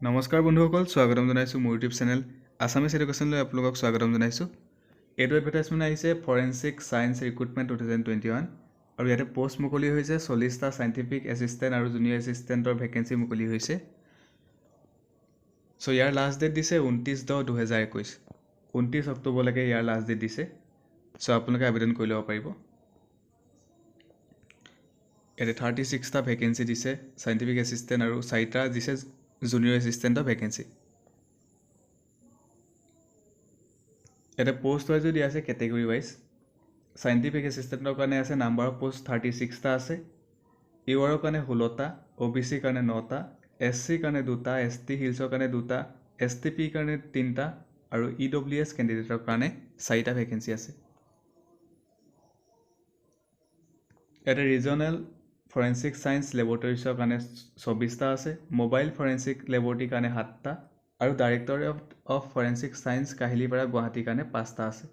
নমস্কাৰ বন্ধুসকল, স্বাগতম জনাইছোঁ মোৰ ইউটিউব চেনেল আছামিজ এডুকেশ্যনলৈ আপোনালোকক স্বাগতম জনাইছোঁ। এইটো এডভাৰটাইজমেণ্ট আহিছে ফৰেনচিক ছায়েন্স ৰিক্ৰুটমেণ্ট 2021 আৰু ইয়াতে পোষ্ট মুকলি হৈছে 40টা চাইণ্টিফিক এছিষ্টেণ্ট আৰু জুনিয়ৰ এছিষ্টেণ্টৰ ভেকেঞ্চি মুকলি হৈছে। চ' ইয়াৰ লাষ্ট ডেট দিছে 29/10/2021, 29 অক্টোবৰলৈকে ইয়াৰ লাষ্ট ডেট দিছে। চ' আপোনালোকে আবেদন কৰি ল'ব পাৰিব। ইয়াতে 36টা ভেকেঞ্চি দিছে চাইণ্টিফিক এছিষ্টেণ্ট আৰু 4টা দিছে জুনিয়ৰ এছিষ্টেণ্টৰ ভেকেঞ্চি। ইয়াতে পোষ্ট ৱাইজো দিয়া আছে কেটেগৰী ৱাইজ। চাইণ্টিফিক এছিষ্টেণ্টৰ কাৰণে আছে নাম্বাৰ অফ পোষ্ট 36টা আছে, ইউআৰৰ কাৰণে 16টা, OBCৰ কাৰণে 9টা, SCৰ কাৰণে 2টা, ST হিলছৰ কাৰণে 2টা, STPৰ কাৰণে 3টা আৰু EWS কেণ্ডিডেটৰ কাৰণে 4টা ভেকেঞ্চি আছে। ইয়াতে ৰিজনেল ফৰেনচিক ছায়েন্স লেবৰেটৰিজৰ কাৰণে 24টা আছে, মোবাইল ফৰেনচিক লেবৰেটৰীৰ কাৰণে 7টা আৰু directorate of forensic science Kahilipara গুৱাহাটীৰ কাৰণে 5টা আছে।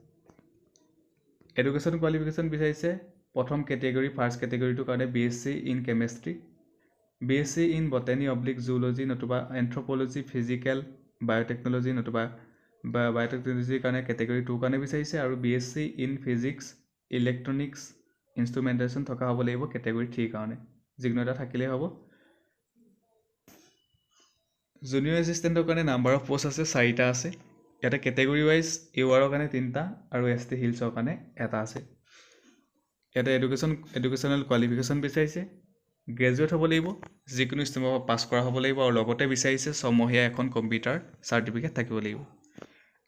এডুকেশ্যন কোৱালিফিকেশ্যন বিচাৰিছে প্ৰথম কেটেগৰী ফাৰ্ষ্ট কেটেগৰীটোৰ কাৰণে BSc in chemistry, BSc in botany oblique zoology নতুবা এন্থ্ৰপলজি, ফিজিকেল, বায়'টেকনলজি নতুবা বায়'টেকনলজিৰ কাৰণে কেটেগৰী 2 কাৰণে বিচাৰিছে আৰু BSc ইন ফিজিক্স, ইলেক্ট্ৰনিক্স, ইনষ্ট্ৰুমেণ্টেশ্যন থকা হ'ব লাগিব কেটেগৰী 3 কাৰণে, যিকোনো এটা থাকিলেই হ'ব। জুনিয়ৰ এছিষ্টেণ্টৰ কাৰণে নাম্বাৰ অফ পোষ্ট আছে 4টা আছে। ইয়াতে কেটেগৰী ৱাইজ ইউআৰৰ কাৰণে 3টা আৰু ST হিলছৰ কাৰণে 1টা আছে। ইয়াতে এডুকেশ্যনেল কোৱালিফিকেশ্যন বিচাৰিছে গ্ৰেজুৱেট হ'ব লাগিব, যিকোনো ষ্ট্ৰীমৰ পৰা পাছ কৰা হ'ব লাগিব আৰু লগতে বিচাৰিছে 6 মহীয়া এখন কম্পিউটাৰ চাৰ্টিফিকেট থাকিব লাগিব।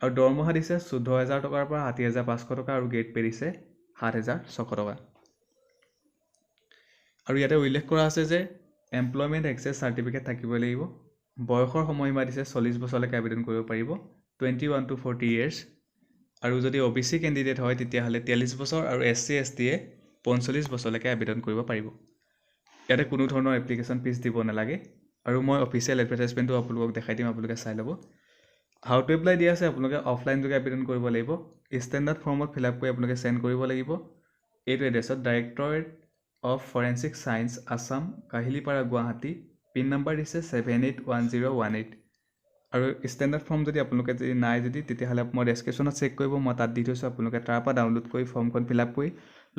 আৰু দৰমহা দিছে 14,000 টকাৰ পৰা 60,500 টকা আৰু গ্ৰেড পে দিছে 7,600 টকা। আৰু ইয়াতে উল্লেখ কৰা আছে যে এমপ্লয়মেণ্ট এক্সেছ চাৰ্টিফিকেট থাকিব লাগিব। বয়সৰ সময়সীমা দিছে 40 বছৰলৈকে আবেদন কৰিব পাৰিব, 21 to 40 years। আৰু যদি OBC কেণ্ডিডেট হয় তেতিয়াহ'লে 43 বছৰ আৰু SC STয়ে 45 বছৰলৈকে আবেদন কৰিব পাৰিব। ইয়াতে কোনো ধৰণৰ এপ্লিকেশ্যন ফিজ দিব নালাগে আৰু মই অফিচিয়েল এডভাৰটাইজমেণ্টটো আপোনালোকক দেখাই দিম, আপোনালোকে চাই ল'ব। হাউ টু এপ্লাই দিয়া আছে, আপোনালোকে অফলাইন যোগে আবেদন কৰিব লাগিব। ষ্টেণ্ডাৰ্ড ফৰ্মত ফিল আপ কৰি আপোনালোকে চেণ্ড কৰিব লাগিব এইটো এড্ৰেছত, directorate of forensic science Assam, Kahilipara Guwahati. Pin number দিছে 781018। আৰু ষ্টেণ্ডাৰ্ড ফৰ্ম যদি আপোনালোকে নাই তেতিয়াহ'লে মই ডেছক্ৰিপশ্যনত চেক কৰিব, মই তাত দি থৈছোঁ, আপোনালোকে তাৰ পৰা ডাউনলোড কৰি ফৰ্মখন ফিল আপ কৰি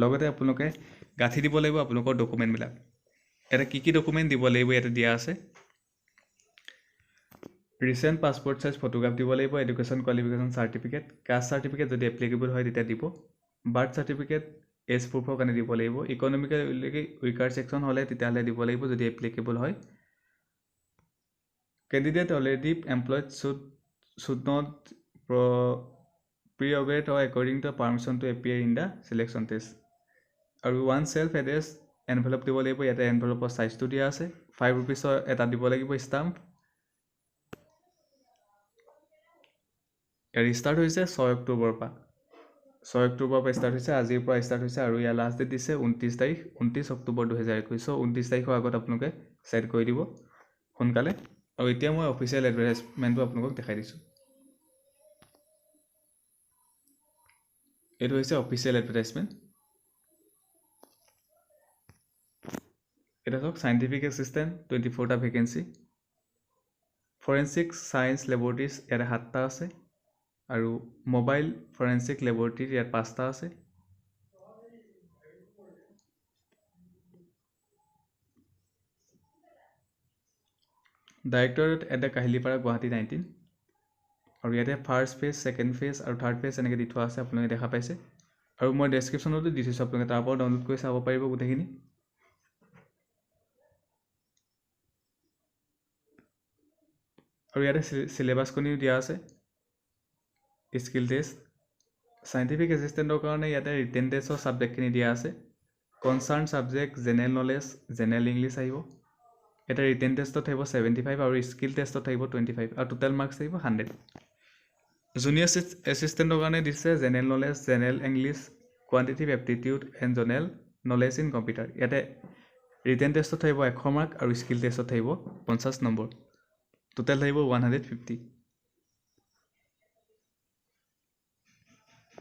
লগতে আপোনালোকে গাঁঠি দিব লাগিব আপোনালোকৰ ডকুমেণ্টবিলাক। ইয়াতে কি ডকুমেণ্ট দিব লাগিব ইয়াতে দিয়া আছে। ৰিচেণ্ট পাছপৰ্ট চাইজ ফটোগ্ৰাফ দিব লাগিব, education qualification certificate, caste certificate যদি এপ্লিকেবল হয় তেতিয়া দিব, বাৰ্থ চাৰ্টিফিকেট এজ প্ৰুফৰ কাৰণে দিব লাগিব, ইকনমিকেলি উইকাৰ ছেকশ্যন হ'লে তেতিয়াহ'লে দিব লাগিব যদি এপ্লিকেবল হয়। Candidate already employed should not pre-operate or according to permission to appear in the selection test. আৰু one self address envelope দিব লাগিব, ইয়াতে এনভেলপৰ চাইজটো দিয়া আছে, 5 rupeesৰ এটা দিব লাগিব ষ্টাম্প। ইয়াৰ ষ্টাৰ্ট হৈছে 6 অক্টোবৰৰ পৰা ষ্টাৰ্ট হৈছে, আজিৰ পৰা ষ্টাৰ্ট হৈছে আৰু ইয়াৰ লাষ্ট ডেট দিছে 29 অক্টোবৰ 2021। চ' 29 তাৰিখৰ আগত আপোনালোকে ছেট কৰি দিব সোনকালে। আৰু এতিয়া মই অফিচিয়েল এডভাৰটাইজমেণ্টটো আপোনালোকক দেখাই দিছোঁ। এইটো হৈছে অফিচিয়েল এডভাৰটাইজমেণ্ট। এটা চাওক, চাইণ্টিফিক এছিষ্টেণ্ট 24টা ভেকেঞ্চি, ফৰেনচিক ছায়েন্স লেবৰেটৰিজ ইয়াতে 7টা আছে আৰু মোবাইল ফৰেনচিক লেবৰেটৰীত ইয়াত 5টা আছে। Directorate at the Kahilipara Guwahati 19। আৰু ইয়াতে ফাৰ্ষ্ট ফেজ, ছেকেণ্ড ফেজ আৰু থাৰ্ড ফেজ এনেকৈ দি থোৱা আছে, আপোনালোকে দেখা পাইছে। আৰু মই ডেছক্ৰিপশ্যনতো দি থৈছোঁ, আপোনালোকে তাৰ পৰা ডাউনলোড কৰি চাব পাৰিব গোটেইখিনি। আৰু ইয়াতে চিলেবাছখনিও দিয়া আছে, স্কিল টেষ্ট। চাইণ্টিফিক এছিষ্টেণ্টৰ কাৰণে ইয়াতে ৰিটেন টেষ্টৰ ছাবজেক্টখিনি দিয়া আছে। Concerned subject general knowledge, general English আহিব। এটা ৰিটেন টেষ্টত থাকিব 75 আৰু স্কিল টেষ্টত থাকিব 25 আৰু টোটেল মাৰ্কছ থাকিব 100। জুনিয়ৰ এছিষ্টেণ্টৰ কাৰণে দিছে general knowledge, general English, quantitative aptitude and general knowledge in computer. ইয়াতে ৰিটেন টেষ্টত থাকিব 100 মাৰ্ক আৰু স্কিল টেষ্টত থাকিব 50 নম্বৰ, টোটেল থাকিব 150।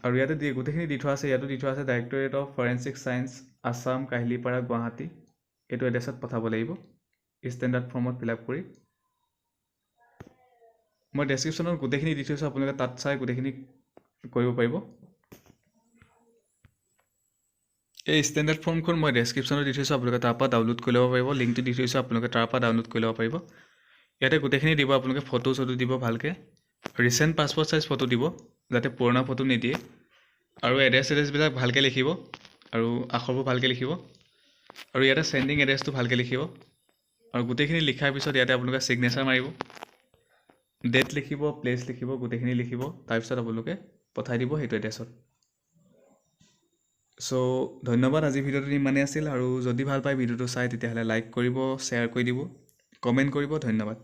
আৰু ইয়াতে গোটেইখিনি দি থোৱা আছে, ইয়াতো দি থোৱা আছে directorate of forensic science Assam, Kahilipara Guwahati. এইটো এড্ৰেছত পঠাব লাগিব ষ্টেণ্ডাৰ্ড ফৰ্মত ফিল আপ কৰি। মই ডেছক্ৰিপশ্যনত গোটেইখিনি দি থৈছোঁ, আপোনালোকে তাত চাই গোটেইখিনি কৰিব পাৰিব। এই ষ্টেণ্ডাৰ্ড ফৰ্মখন মই ডেছক্ৰিপশ্যনত দি থৈছোঁ, আপোনালোকে তাৰ পৰা ডাউনলোড কৰি ল'ব পাৰিব। লিংকটো দি থৈছোঁ, আপোনালোকে তাৰ পৰা ডাউনলোড কৰি ল'ব পাৰিব। ইয়াতে গোটেইখিনি দিব, আপোনালোকে ফটো চটো দিব ভালকৈ, ৰিচেণ্ট পাছপৰ্ট চাইজ ফটো দিব, যাতে পুৰণা ফটো নিদিয়ে, আৰু এড্ৰেছবিলাক ভালকৈ লিখিব, আৰু আখৰবোৰ ভালকৈ লিখিব, আৰু ইয়াতে চেণ্ডিং এড্ৰেছটো ভালকৈ লিখিব। আৰু গোটেইখিনি লিখাৰ পিছত ইয়াতে আপোনালোকে ছিগনেচাৰ মাৰিব, ডেট লিখিব, প্লেচ লিখিব, গোটেইখিনি লিখিব, তাৰপিছত আপোনালোকে পঠাই দিব সেইটো এড্ৰেছত। চ' ধন্যবাদ, আজি ভিডিঅ'টো ইমানেই আছিল। আৰু যদি ভাল পায় ভিডিঅ'টো চাই তেতিয়াহ'লে লাইক কৰিব, শ্বেয়াৰ কৰি দিব, কমেণ্ট কৰিব। ধন্যবাদ।